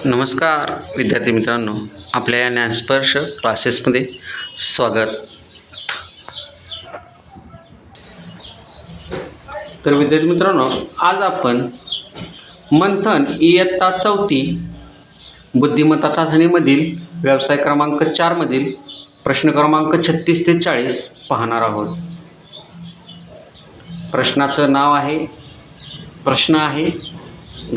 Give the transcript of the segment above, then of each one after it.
नमस्कार विद्यार्थी मित्रांनो, आपल्या या ज्ञानस्पर्श क्लासेसमध्ये स्वागत. तर विद्यार्थी मित्रांनो, आज आपण मंथन इयत्ता 4थी बुद्धिमत्ता चाचणीमधील व्यवसाय क्रमांक 4 मधील प्रश्न क्रमांक 36 ते 40 पाहणार आहोत. प्रश्नाचं नाव आहे, प्रश्न आहे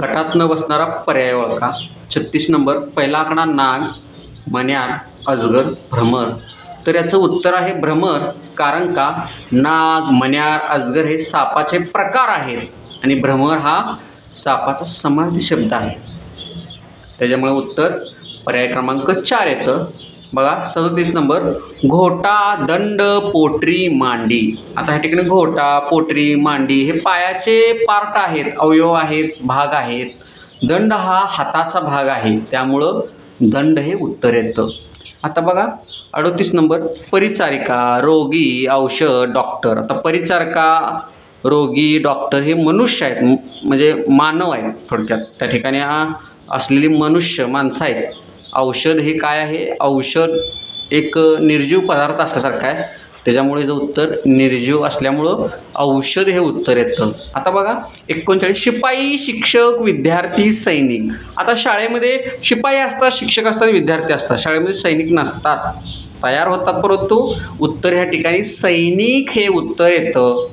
गटात न बसणारा पर्याय ओळखा. 36 नंबर, पहिला आकडा नाग, मण्यार, अजगर, भ्रमर. तर याचं उत्तर आहे भ्रमर. कारण का नाग, मण्यार, अजगर हे सापाचे प्रकार आहेत आणि भ्रमर हा सापाचा समार्थी शब्द आहे. त्याच्यामुळे उत्तर पर्याय क्रमांक 4 येतं. बघा 37 नंबर, घोटा, दंड, पोटरी, मांडी. आता ह्या ठिकाणी घोटा, पोटरी, मांडी हे पायाचे पार्ट आहेत, अवयव आहेत, भाग आहेत. दंड हा हाताचा भाग आहे, त्यामुळं दंड हे उत्तर येतं. आता बघा 38 नंबर, परिचारिका, रोगी, औषध, डॉक्टर. आता परिचारिका, रोगी, डॉक्टर हे मनुष्य आहेत, म्हणजे मानव आहेत थोडक्यात. त्या ठिकाणी असलेली मनुष्य माणसं आहेत. औषध हे काय आहे? औषध एक निर्जीव पदार्थ असल्यासारखं आहे, त्याच्यामुळे जर उत्तर निर्जीव असल्यामुळं औषध हे उत्तर येतं. आता बघा 39, शिपाई, शिक्षक, विद्यार्थी, सैनिक. आता शाळेमध्ये शिपाई असतात, शिक्षक असतात, विद्यार्थी असतात. शाळेमध्ये सैनिक नसतात, तयार होतात, परंतु उत्तर ह्या ठिकाणी सैनिक हे उत्तर येतं.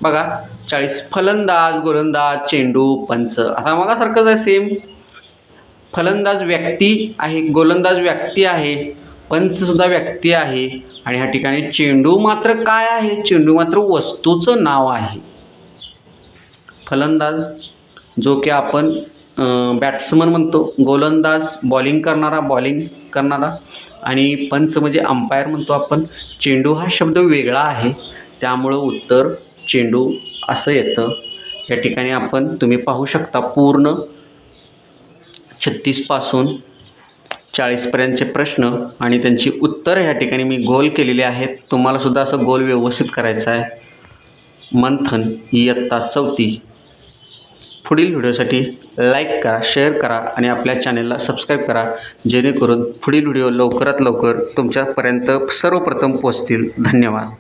बघा 40, फलंदाज, गोलंदाज, चेंडू, पंच. आता मगासारखंच आहे सेम. फलंदाज व्यक्ती आहे, गोलंदाज व्यक्ती आहे, पंचसुद्धा व्यक्ती आहे आणि ह्या ठिकाणी चेंडू मात्र काय आहे? चेंडू मात्र वस्तूचं नाव आहे. फलंदाज जो की आपण बॅट्समन म्हणतो, गोलंदाज बॉलिंग करणारा आणि पंच म्हणजे अंपायर म्हणतो आपण. चेंडू हा शब्द वेगळा आहे, त्यामुळं उत्तर चेंडू असं येतं. या ठिकाणी तुम्ही पाहू शकता पूर्ण 36 पासून 40 पर्यंतचे प्रश्न आणि त्यांची उत्तरं ह्या ठिकाणी मी गोल केलेली आहेत. तुम्हाला सुद्धा असं गोल व्यवस्थित करायचं आहे. मंथन इयत्ता 4थी. पुढील व्हिडिओसाठी लाईक करा, शेअर करा आणि आपल्या चॅनलला सबस्क्राईब करा, जेणेकरून पुढील व्हिडिओ लवकरात लवकर तुमच्यापर्यंत सर्वप्रथम पोहोचतील. धन्यवाद.